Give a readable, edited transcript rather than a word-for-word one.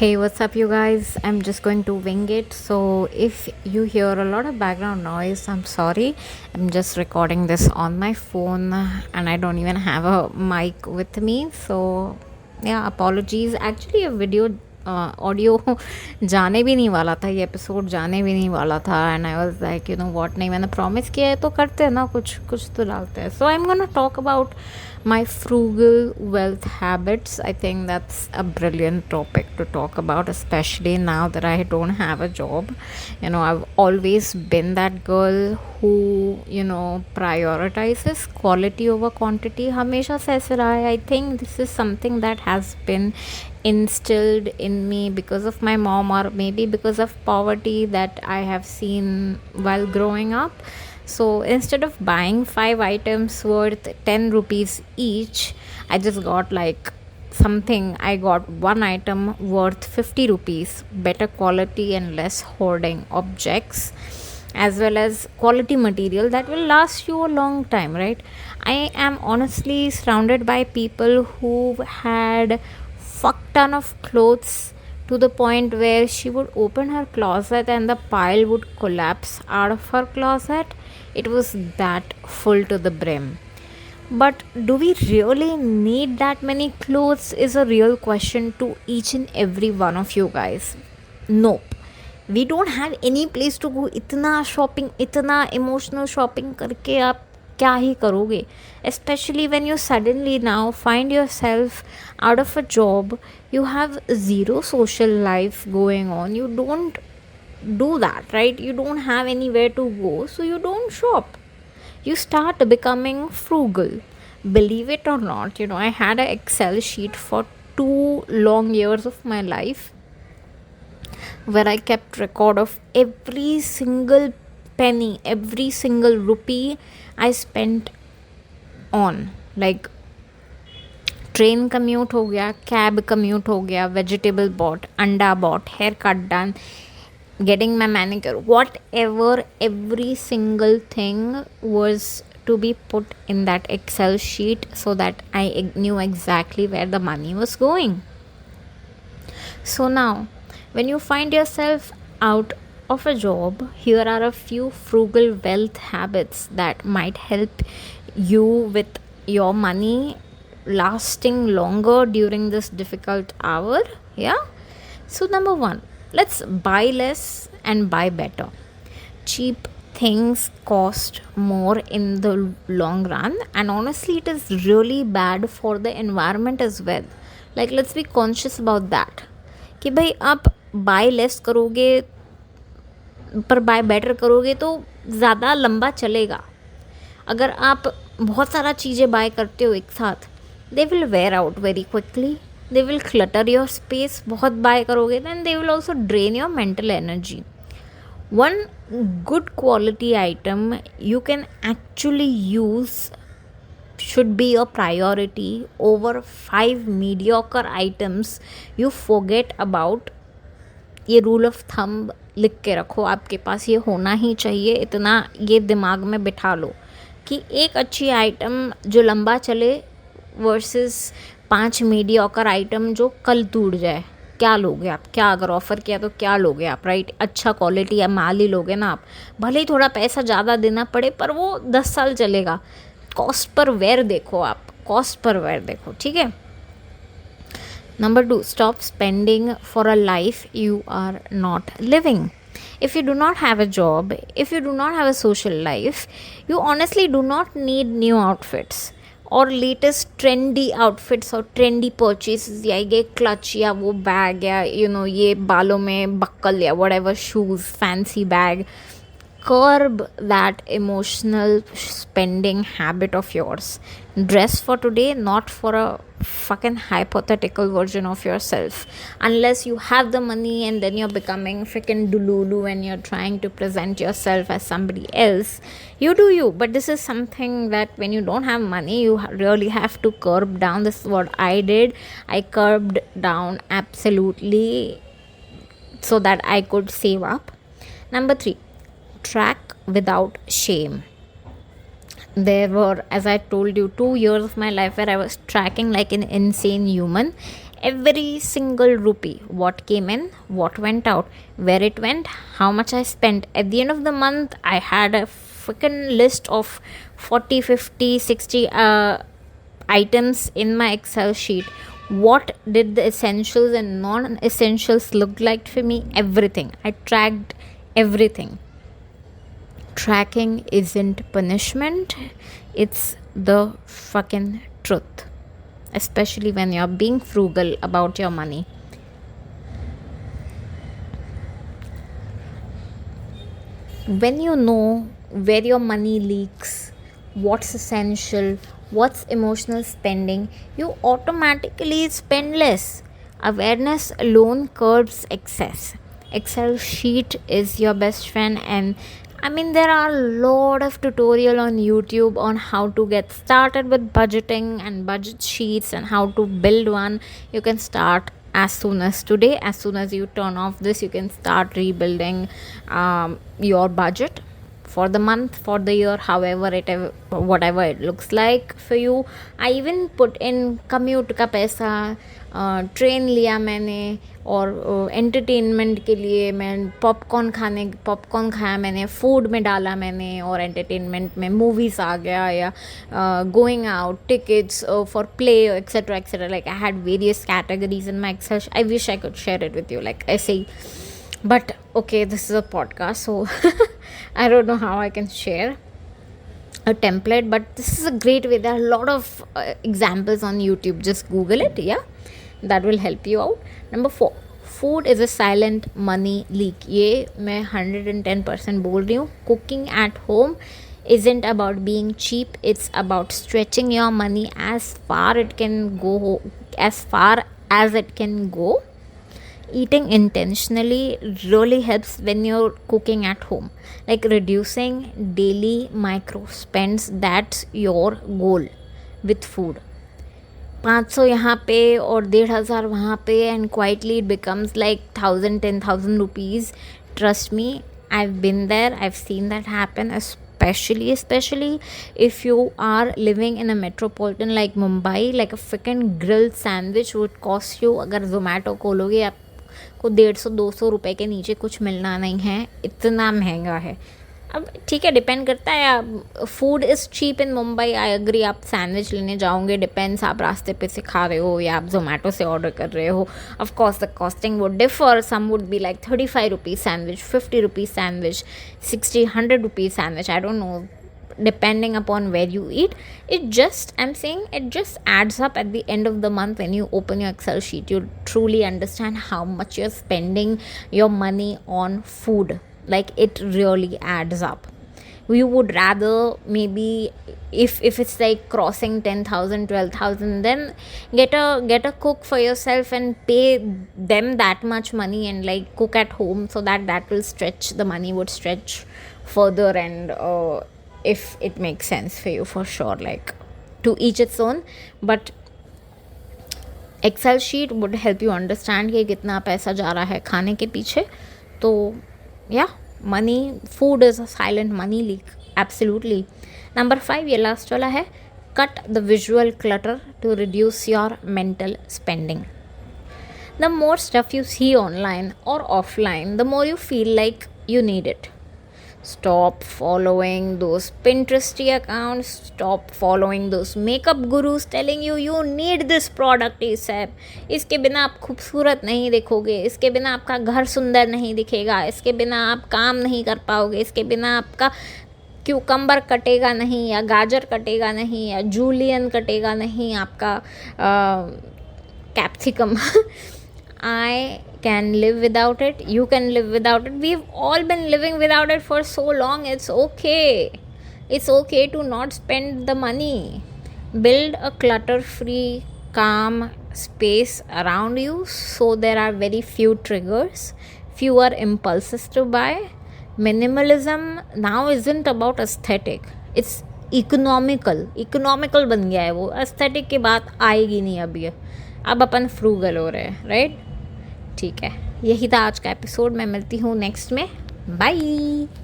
Hey, what's up, you guys? I'm just going to wing it. So, if you hear a lot of background noise, I'm sorry. I'm just recording this on my phone and I don't even have a mic with me. So, yeah, apologies. Actually, a video audio जाने भी नहीं वाला था, ये episode जाने भी नहीं वाला था. And I was like what, नहीं मैंने प्रॉमिस किया है तो करते हैं ना, कुछ कुछ तो डालते हैं. So I am gonna talk about my frugal wealth habits. I think that's a brilliant topic to talk about, especially now that I don't have a job. I've always been that girl who prioritizes quality over quantity. Hamesha se aisa raha hai. I think this is something that has been instilled in me because of my mom, or maybe because of poverty that I have seen while growing up. So instead of buying 5 items worth 10 rupees each, I just got like something. I got one item worth 50 rupees, better quality and less hoarding objects, as well as quality material that will last you a long time, right? I am honestly surrounded by people who had fuck ton of clothes, to the point where she would open her closet and the pile would collapse out of her closet. It was that full to the brim. But do we really need that many clothes is a real question to each and every one of you guys. Nope. We don't have any place to go. इतना shopping, इतना emotional shopping करके आप क्या ही करोगे, especially when you suddenly now find yourself out of a job. You have zero social life going on. You don't do that, right? You don't have anywhere to go, so you don't shop. You start becoming frugal. Believe it or not, I had an Excel sheet for 2 long years of my life where I kept record of every single penny, every single rupee I spent on. Like train commute हो गया, cab commute हो गया, vegetable bought, अंडा bought, haircut done, getting my manicure, whatever, every single thing was to be put in that Excel sheet so that I knew exactly where the money was going. So now, when you find yourself out of a job, here are a few frugal wealth habits that might help you with your money lasting longer during this difficult hour. Yeah. So number one, let's buy less and buy better. Cheap things cost more in the long run, and honestly it is really bad for the environment as well. Like, let's be conscious about that कि भाई आप bye less करोगे पर bye better करोगे तो ज़्यादा लंबा चलेगा. अगर आप बहुत सारा चीज़ें बाय करते हो एक साथ, they will wear out very quickly. They will clutter your space. बहुत बाय करोगे then they will also drain your mental energy. One good quality item you can actually use should be a priority over 5 mediocre items you forget about. ये rule of thumb लिख के रखो, आपके पास ये होना ही चाहिए. इतना ये दिमाग में बिठा लो कि एक अच्छी आइटम जो लंबा चले वर्सेस 5 मीडियोकर आइटम जो कल टूट जाए. क्या लोगे आप? क्या अगर ऑफ़र किया तो क्या लोगे आप, राइट? अच्छा क्वालिटी या माल ही लोगे ना आप. भले ही थोड़ा पैसा ज़्यादा देना पड़े पर वो 10 साल चलेगा. कॉस्ट पर वेयर देखो आप, कॉस्ट पर वेयर देखो, ठीक है. Number 2, stop spending for a life you are not living. If you do not have a job, if you do not have a social life, you honestly do not need new outfits or latest trendy outfits or trendy purchases, या ये clutch या वो bag या ये बालों में buckle या whatever, shoes, fancy bag. Curb that emotional spending habit of yours. Dress for today, not for a fucking hypothetical version of yourself. Unless you have the money and then you're becoming freaking dululu and you're trying to present yourself as somebody else. You do you. But this is something that when you don't have money, you really have to curb down. This is what I did. I curbed down absolutely so that I could save up. Number 3, track without shame. There were, as I told you, 2 years of my life where I was tracking like an insane human. every single rupee, what came in, what went out, where it went, how much I spent. At the end of the month, I had a freaking list of 40, 50, 60 items in my Excel sheet. What did the essentials and non essentials look like for me? Everything. I tracked everything. Tracking isn't punishment, it's the fucking truth, especially when you're being frugal about your money. When you know where your money leaks, what's essential, what's emotional spending, you automatically spend less. Awareness alone curbs excess. Excel sheet is your best friend, and I mean there are a lot of tutorial on YouTube on how to get started with budgeting and budget sheets and how to build one. You can start as soon as today. As soon as you turn off this, you can start rebuilding your budget for the month, for the year, however it, whatever it looks like for you. I even put in commute का पैसा, train लिया मैंने, और entertainment के लिए मैं popcorn खाया मैंने, फूड में डाला मैंने, और एंटरटेनमेंट में मूवीज़ आ गया, या going out, tickets for play, etcetera etcetera. Like I had various categories in my Excel. I wish I could share it with you like ऐसे ही. But okay, this is a podcast, so I don't know how I can share a template, but this is a great way. There are a lot of examples on YouTube. Just Google it, yeah, that will help you out. Number 4, food is a silent money leak. ये मैं 110% बोल रही हूँ. Cooking at home isn't about being cheap. It's about stretching your money as far it can go, as far as it can go. Eating intentionally really helps when you're cooking at home, like reducing daily micro spends. That's your goal with food. 500 यहाँ पे और 1,500 वहाँ पे, and quietly it becomes like 1,000, 10,000 rupees. Trust me, I've been there, I've seen that happen, especially if you are living in a metropolitan like Mumbai. Like a freaking grilled sandwich would cost you, अगर Zomato खोलोगे आप को 150-200 रुपए के नीचे कुछ मिलना नहीं है, इतना महंगा है. अब ठीक है, डिपेंड करता है. Food is cheap in Mumbai, I agree. आप सैंडविच लेने जाओगे, डिपेंड्स आप रास्ते पे से खा रहे हो या आप जोमेटो से ऑर्डर कर रहे हो. Of course the costing would differ. Some would be like 35 rupees sandwich, 50 rupees sandwich, 60, 100 rupees sandwich. I don't know, depending upon where you eat. I'm saying it just adds up at the end of the month. When you open your Excel sheet, you truly understand how much you're spending your money on food. Like it really adds up. You would rather, maybe if it's like crossing 10,000, 12,000, then get a cook for yourself and pay them that much money and like cook at home, so that will stretch, the money would stretch further. And if it makes sense for you, for sure, like to each its own. But Excel sheet would help you understand कि कितना पैसा जा रहा है खाने के पीछे. तो yeah, money, food is a silent money leak, absolutely. Number 5, ये last वाला है, cut the visual clutter to reduce your mental spending. The more stuff you see online or offline, the more you feel like you need it. Stop following those Pinteresty accounts. Stop following those makeup gurus telling you need this product ASAP. इसके बिना आप खूबसूरत नहीं दिखोगे, इसके बिना आपका घर सुंदर नहीं दिखेगा, इसके बिना आप काम नहीं कर पाओगे, इसके बिना आपका क्यूकम्बर कटेगा नहीं, या गाजर कटेगा नहीं, या जूलियन कटेगा नहीं, आपका capsicum. I can live without it. You can live without it. We've all been living without it for so long. It's okay. It's okay to not spend the money. Build a clutter-free, calm space around you, so there are very few triggers, fewer impulses to buy. Minimalism now isn't about aesthetic. It's economical बन गया है वो. aesthetic की बात आएगी नहीं अभी. अब अपन फ्रूगल हो रहे हैं, राइट? ठीक है, यही था आज का एपिसोड. मैं मिलती हूँ नेक्स्ट में. बाय.